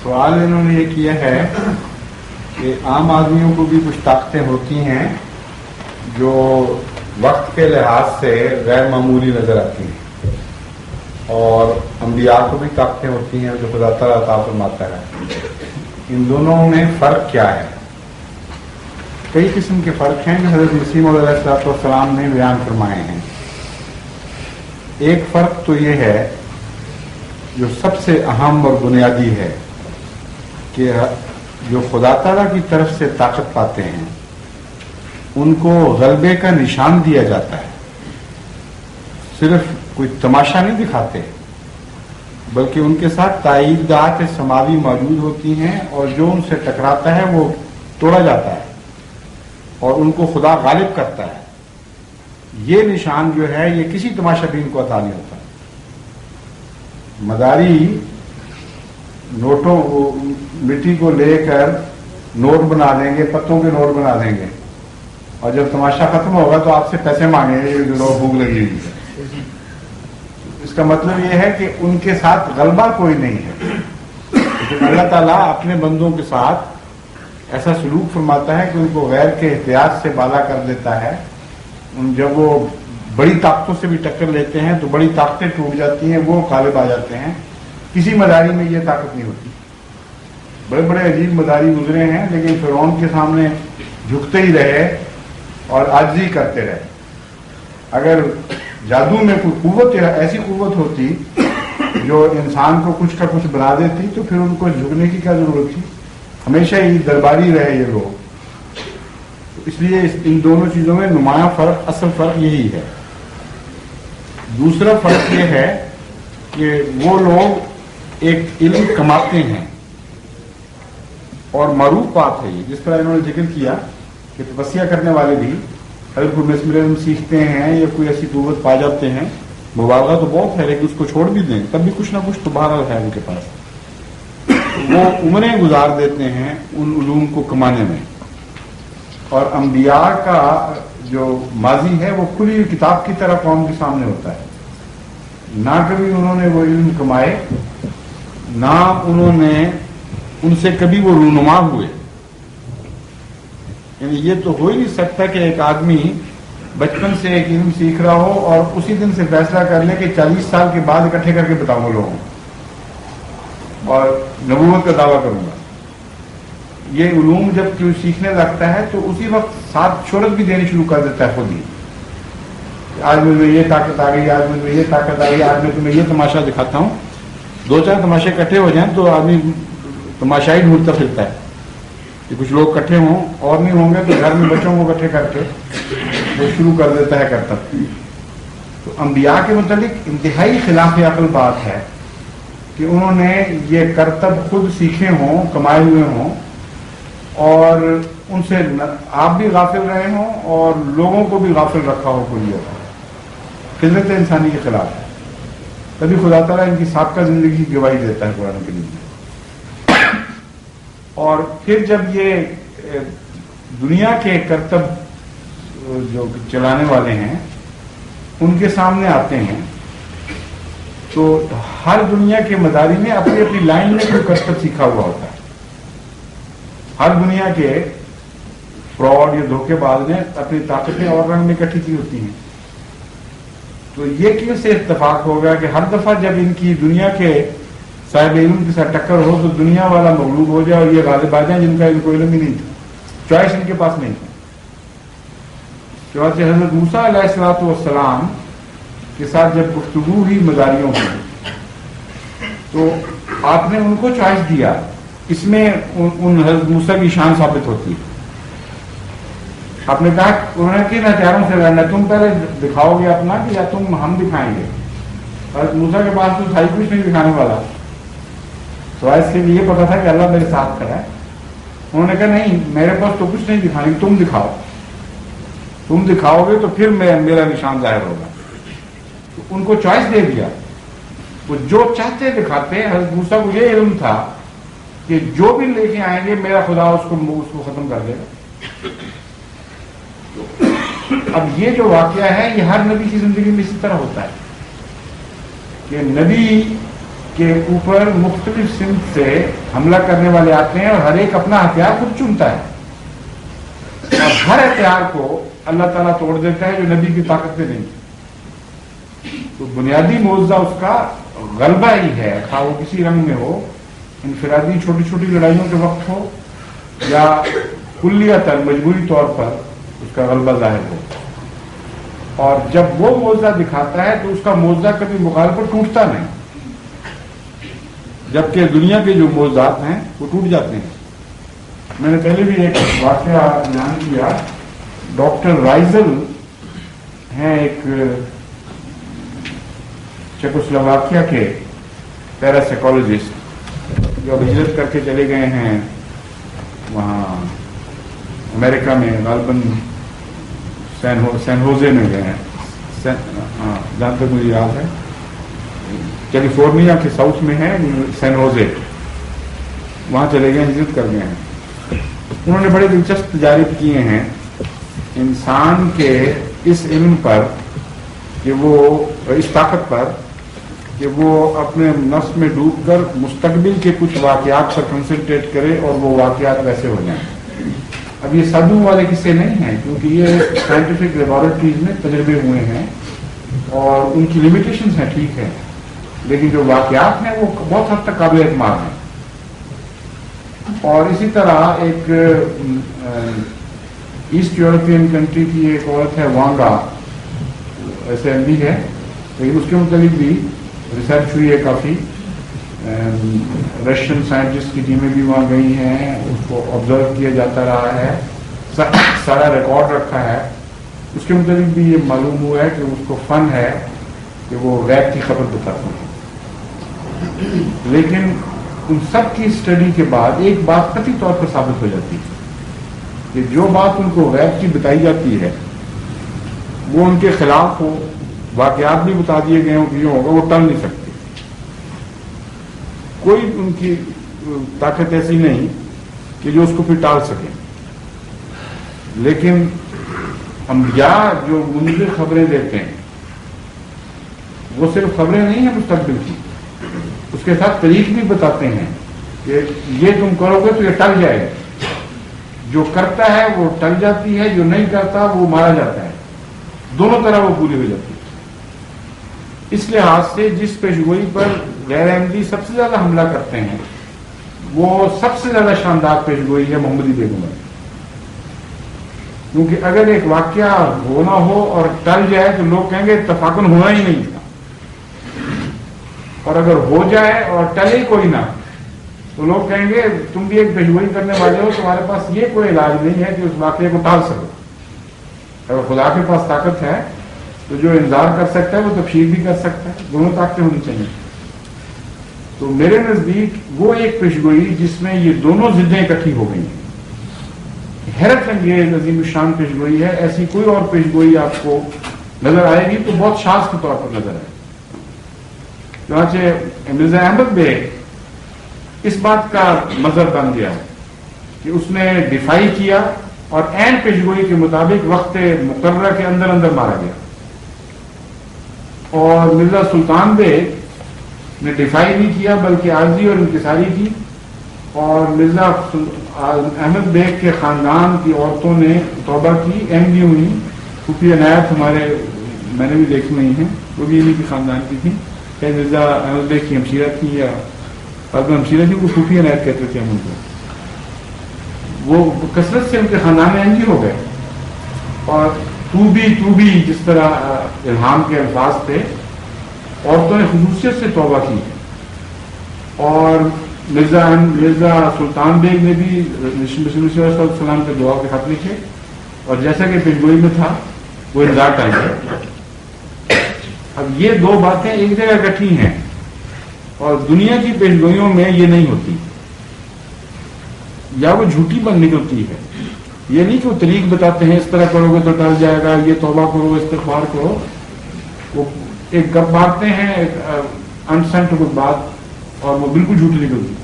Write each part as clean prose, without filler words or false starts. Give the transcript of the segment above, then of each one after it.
سوال انہوں نے یہ کیا ہے کہ عام آدمیوں کو بھی کچھ طاقتیں ہوتی ہیں جو وقت کے لحاظ سے غیر معمولی نظر آتی ہیں، اور انبیاء کو بھی طاقتیں ہوتی ہیں جو خدا تعالیٰ عطا فرماتا ہے. ان دونوں میں فرق کیا ہے؟ کئی قسم کے فرق ہیں جو حضرت مسیح موعود علیہ السلام نے بیان فرمائے ہیں. ایک فرق تو یہ ہے جو سب سے اہم اور بنیادی ہے کہ جو خدا تعالیٰ کی طرف سے طاقت پاتے ہیں ان کو غلبے کا نشان دیا جاتا ہے. صرف کوئی تماشا نہیں دکھاتے بلکہ ان کے ساتھ تائیدات سماوی موجود ہوتی ہیں، اور جو ان سے ٹکراتا ہے وہ توڑا جاتا ہے اور ان کو خدا غالب کرتا ہے. یہ نشان جو ہے یہ کسی تماشا بین کو عطا نہیں ہوتا. مداری نوٹوں مٹی کو لے کر نوٹ بنا دیں گے، پتوں کے نوٹ بنا دیں گے، اور جب تماشا ختم ہوگا تو آپ سے پیسے مانگیں گے جو لوگ بھوک لگی ہوئی ہے. اس کا مطلب یہ ہے کہ ان کے ساتھ غلبہ کوئی نہیں ہے. لیکن اللہ تعالیٰ اپنے بندوں کے ساتھ ایسا سلوک فرماتا ہے کہ ان کو غیر کے احتیاط سے بالا کر دیتا ہے. جب وہ بڑی طاقتوں سے بھی ٹکر لیتے ہیں تو بڑی طاقتیں ٹوٹ جاتی ہیں، وہ غالب آ جاتے ہیں. کسی مداری میں یہ طاقت نہیں ہوتی. بڑے بڑے عجیب مداری گزرے ہیں لیکن فرعون کے سامنے جھکتے ہی رہے اور عاجزی کرتے رہے. اگر جادو میں کوئی قوت یا ایسی قوت ہوتی جو انسان کو کچھ کا کچھ بنا دیتی تو پھر ان کو جھکنے کی کیا ضرورت تھی؟ ہمیشہ ہی درباری رہے یہ لوگ. اس لیے ان دونوں چیزوں میں نمایاں فرق، اصل فرق یہی ہے. دوسرا فرق یہ ہے کہ وہ لوگ ایک علم کماتے ہیں، اور معروف بات ہے یہ، جس طرح انہوں نے ذکر کیا کہ تپسیا کرنے والے بھی اگر کوئی مسمرزم سیکھتے ہیں یا کوئی ایسی قوت پا جاتے ہیں، مبالغہ تو بہت ہے لیکن اس کو چھوڑ بھی دیں تب بھی کچھ نہ کچھ تو بہرحال ہے ان کے پاس. وہ عمریں گزار دیتے ہیں ان علوم کو کمانے میں. اور انبیاء کا جو ماضی ہے وہ کھلی ہوئی کتاب کی طرح قوم کے سامنے ہوتا ہے. نہ کبھی انہوں نے وہ علم کمائے، نہ انہوں نے ان سے کبھی وہ رونما ہوئے. یعنی یہ تو ہو ہی نہیں سکتا کہ ایک آدمی بچپن سے ایک علم سیکھ رہا ہو اور اسی دن سے فیصلہ کر لے کہ 40 سال کے بعد اکٹھے کر کے بتاؤں لوگوں اور نبوت کا دعویٰ کروں گا. یہ علوم جب کوئی سیکھنے لگتا ہے تو اسی وقت ساتھ شہرت بھی دینی شروع کر دیتا ہے خود ہی. آج مجھ میں یہ طاقت آ گئی، آج مجھ میں یہ طاقت آ گئی، آج میں تمہیں یہ تماشا دکھاتا ہوں. 2-4 تماشے اکٹھے ہو جائیں تو آدمی تماشا ہی ڈھونڈتا پھرتا ہے کہ کچھ لوگ اکٹھے ہوں، اور نہیں ہوں گے تو گھر میں بچوں کو اکٹھے کر کے وہ شروع کر دیتا ہے کرتب. تو انبیاء کے متعلق انتہائی خلاف عقل بات ہے کہ انہوں نے یہ کرتب خود سیکھے ہوں، کمائے ہوئے ہوں، اور ان سے آپ بھی غافل رہے ہوں اور لوگوں کو بھی غافل رکھا ہو. کوئی فطرت انسانی کے خلاف ہے. تبھی خدا تعالیٰ ان کی سابقہ زندگی کی گواہی دیتا ہے قرآن کریم میں. اور پھر جب یہ دنیا کے کرتب جو چلانے والے ہیں ان کے سامنے آتے ہیں تو ہر دنیا کے مداری نے اپنی اپنی لائن میں کوئی کرتب سیکھا ہوا ہوتا ہے. ہر دنیا کے فراڈ یا دھوکے باز نے اپنی طاقتیں اور رنگ میں اکٹھی کی ہوتی ہیں. تو یہ کیوں سے اتفاق ہو گیا کہ ہر دفعہ جب ان کی دنیا کے صاحب علم کے ساتھ ٹکر ہو تو دنیا والا مغلوب ہو جائے اور یہ غالب آ جائیں جن کا ان کو علم ہی نہیں تھا، چوائس ان کے پاس نہیں تھا. چنانچہ حضرت موسیٰ علیہ السلام کے ساتھ جب گفتگو ہوئی مداریوں کی تو آپ نے ان کو چوائس دیا. اس میں ان حضرت موسیٰ کی شان ثابت ہوتی ہے. آپ نے کہا انہوں نے کن ہتھیاروں سے لڑنا، تم پہلے دکھاؤ گے اپنا کہ یا تم ہم دکھائیں گے. حضرت موسیٰ کے پاس تو بھائی کچھ نہیں دکھانے والا، سوائے اس کے لیے یہ پتا تھا کہ اللہ میرے ساتھ کھڑا ہے. انہوں نے کہا نہیں میرے پاس تو کچھ نہیں دکھانے، تم دکھاؤ. تم دکھاؤ گے تو پھر میرا نشان ظاہر ہوگا. تو ان کو چوائس دے دیا، وہ جو چاہتے دکھاتے. حضرت موسیٰ کو یہ علم تھا کہ جو بھی لے کے آئیں گے میرا خدا اس کو ختم کر دے گا. اب یہ جو واقعہ ہے یہ ہر نبی کی زندگی میں اسی طرح ہوتا ہے کہ نبی کے اوپر مختلف سمت سے حملہ کرنے والے آتے ہیں اور ہر ایک اپنا ہتھیار خود چنتا ہے اور ہر ہتھیار کو اللہ تعالیٰ توڑ دیتا ہے جو نبی کی طاقت میں نہیں. تو بنیادی معجزہ اس کا غلبہ ہی ہے، خواہ وہ کسی رنگ میں ہو، انفرادی چھوٹی چھوٹی لڑائیوں کے وقت ہو یا کلیتاً مجموعی طور پر اس کا غلبہ ظاہر ہو. اور جب وہ معجزہ دکھاتا ہے تو اس کا معجزہ کبھی مخالف پر ٹوٹتا نہیں، جبکہ دنیا کے جو معجزات ہیں وہ ٹوٹ جاتے ہیں. میں نے پہلے بھی ایک واقعہ بیان کیا. ڈاکٹر رائزل ہیں ایک چیکوسلوواکیا کے پیراسائیکالوجسٹ جو ہجرت کر کے چلے گئے ہیں وہاں امریکہ میں، غالباً سین ہوزے میں گئے ہیں، جہاں تک مجھے یاد ہے کیلیفورنیا کے ساؤتھ میں ہے سین ہوزے، وہاں چلے گئے، ہجرت کر گئے ہیں. انہوں نے بڑے دلچسپ تجارب کیے ہیں انسان کے اس علم پر کہ وہ اس طاقت پر کہ وہ اپنے نفس میں ڈوب کر مستقبل کے کچھ واقعات پر کنسنٹریٹ کرے اور وہ واقعات ویسے ہو جائیں. اب یہ سادھو والے قصے نہیں ہیں کیونکہ یہ سائنٹیفک لیبارٹریز میں تجربے ہوئے ہیں اور ان کی لمیٹیشنز ہیں، ٹھیک ہے، لیکن جو واقعات ہیں وہ بہت حد تک قابل اعتماد ہیں. اور اسی طرح ایک ایسٹ یورپین کنٹری کی ایک عورت ہے وانگا، ایسے بھی ہے، لیکن اس کے متعلق بھی ریسرچ ہوئی ہے کافی. رشین سائنٹسٹ کی ٹیمیں بھی وہاں گئی ہیں، اس کو آبزرو کیا جاتا رہا ہے، سارا ریکارڈ رکھا ہے. اس کے متعلق بھی یہ معلوم ہوا ہے کہ اس کو فن ہے کہ وہ غیب کی خبر بتاتے ہیں. لیکن ان سب کی اسٹڈی کے بعد ایک بات قطعی طور پر ثابت ہو جاتی ہے کہ جو بات ان کو غیب کی بتائی جاتی ہے وہ ان کے خلاف ہو، واقعات بھی بتا دیے گئے ہوں کہ ہوگا، وہ ٹل نہیں سکتے. کوئی ان کی طاقت ایسی نہیں کہ جو اس کو پھر ٹال سکے. لیکن انبیاء جو منظر خبریں دیتے ہیں وہ صرف خبریں نہیں ہیں مستقبل کی، اس کے ساتھ طریق بھی بتاتے ہیں کہ یہ تم کرو گے تو یہ ٹل جائے گا. جو کرتا ہے وہ ٹل جاتی ہے، جو نہیں کرتا وہ مارا جاتا ہے. دونوں طرح وہ پوری ہو جاتی ہے. اس لحاظ سے جس پیشگوئی پر غیر احمدی سب سے زیادہ حملہ کرتے ہیں وہ سب سے زیادہ شاندار پیشگوئی ہے محمدی بیگم. کیونکہ اگر ایک واقعہ ہونا ہو اور ٹل جائے تو لوگ کہیں گے اتفاقاً ہونا ہی نہیں تھا، اور اگر ہو جائے اور ٹلے کوئی نہ تو لوگ کہیں گے تم بھی ایک پیشگوئی کرنے والے ہو، تمہارے پاس یہ کوئی علاج نہیں ہے کہ اس واقعے کو ٹال سکو. اگر خدا کے پاس طاقت ہے تو جو انذار کر سکتا ہے وہ تبشیر بھی کر سکتا ہے. دونوں طاقتیں ہونی چاہیے. تو میرے نزدیک وہ ایک پیشگوئی جس میں یہ دونوں ضدیں اکٹھی ہو گئی ہیں، حیرت انگیز عظیم الشان پیشگوئی ہے. ایسی کوئی اور پیشگوئی آپ کو نظر آئے گی تو بہت شاذ کے طور پر نظر آئے. چنانچہ مرزا احمد بیگ اس بات کا مظہر بن گیا کہ اس نے دفاعی کیا اور عین پیشگوئی کے مطابق وقت مقررہ کے اندر اندر مارا گیا. اور مرزا سلطان بیگ نے دفاعی نہیں کیا بلکہ عارضی اور انکساری کی. اور مرزا احمد بیگ کے خاندان کی عورتوں نے توبہ کی، احمدی ہوئی. خفیہ عنایت ہمارے میں نے بھی دیکھی نہیں ہیں، وہ بھی انہیں کی خاندان کی تھی. مرزا احمد بیگ کی ہمشیرہ تھی یا ہمشیرہ تھی، وہ خفیہ عنایت کہتے تھے ہم ان کو. وہ کثرت سے ان کے خاندان میں احمدی ہو گئے. اور تو بھی جس طرح الہام کے الفاظ تھے، عورتوں نے خصوصیت سے توبہ کی. اور مرزا سلطان بیگ نے بھی رسول صلی اللہ علیہ وسلم کے دعا کے خط لکھے اور جیسا کہ پیشگوئی میں تھا وہ انذار ٹال گیا. اب یہ دو باتیں ایک جگہ اکٹھی ہیں اور دنیا کی پیشگوئیوں میں یہ نہیں ہوتی، یا وہ جھوٹی بن نکلتی ہے. یہ نہیں کہ وہ طریق بتاتے ہیں اس طرح کرو گے تو ٹل جائے گا، یہ توبہ کرو، استغفار کرو. وہ ایک گپ مارتے ہیں، ایک انسینٹیبل بات، اور وہ بالکل جھوٹی نکلتی.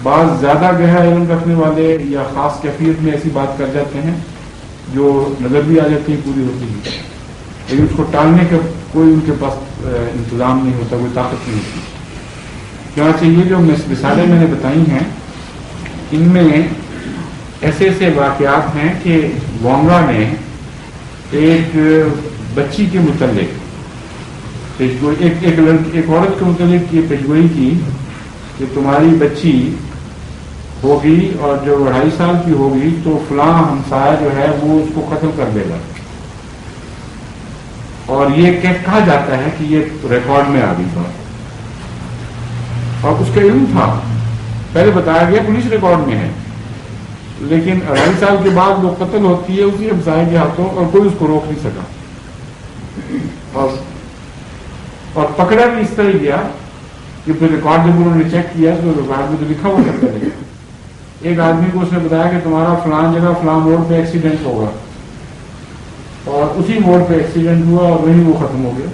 بعض زیادہ گہرا علم رکھنے والے یا خاص کیفیت میں ایسی بات کر جاتے ہیں جو نظر بھی آ جاتی ہے پوری ہوتی ہے، لیکن اس کو ٹالنے کا کوئی ان کے پاس انتظام نہیں ہوتا، کوئی طاقت نہیں ہوتی. چنانچہ یہ جو مثالیں میں نے بتائی ہیں ان میں ایسے ایسے واقعات ہیں کہ وانگا نے ایک بچی کے متعلق ایک عورت کے متعلق یہ پیشگوئی کی کہ تمہاری بچی ہوگی اور جو 2.5 سال کی ہوگی تو فلاں ہمسایہ جو ہے وہ اس کو قتل کر دے گا، اور یہ کہا جاتا ہے کہ یہ ریکارڈ میں آ گئی بات، اور اس کا علم تھا، پہلے بتایا گیا پولیس ریکارڈ میں ہے، لیکن 2.5 سال کے بعد وہ قتل ہوتی ہے اسی ہمسائے کے ہاتھوں اور کوئی اس کو روک نہیں سکا، اور پکڑا بھی اس طرح گیا کہ پھر ریکارڈ جب انہوں نے چیک کیا تو ریکارڈ میں تو لکھا ہوا کرتا ہے. ایک آدمی کو اس نے بتایا کہ تمہارا فلان جگہ فلان موڑ پہ ایکسیڈنٹ ہوگا، اور اسی موڑ پہ ایکسیڈنٹ ہوا اور وہیں وہ ختم ہو گیا.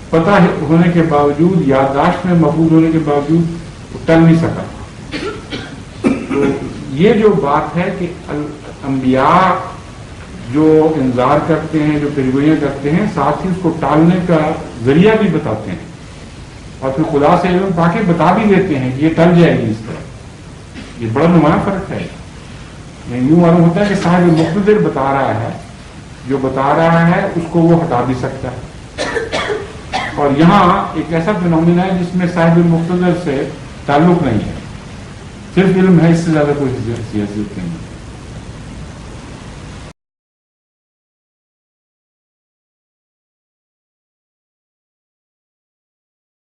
پتہ ہونے کے باوجود، یادداشت میں محفوظ ہونے کے باوجود ٹل نہیں سکا. تو یہ جو بات ہے کہ انبیاء جو انذار کرتے ہیں، جو پیشگوئیاں کرتے ہیں، ساتھ ہی اس کو ٹالنے کا ذریعہ بھی بتاتے ہیں، اور پھر خدا سے علم پا کے بتا بھی دیتے ہیں کہ یہ ٹل جائے گی اس طرح. یہ بڑا نمایاں فرق ہے. یوں معلوم ہوتا ہے کہ صاحب مقتدر بتا رہا ہے، جو بتا رہا ہے اس کو وہ ہٹا بھی سکتا ہے. اور یہاں ایک ایسا فنومنا ہے جس میں صاحب مقتدر سے تعلق نہیں ہے، صرف علم ہے، اس سے زیادہ کوئی حیثیت نہیں ہے.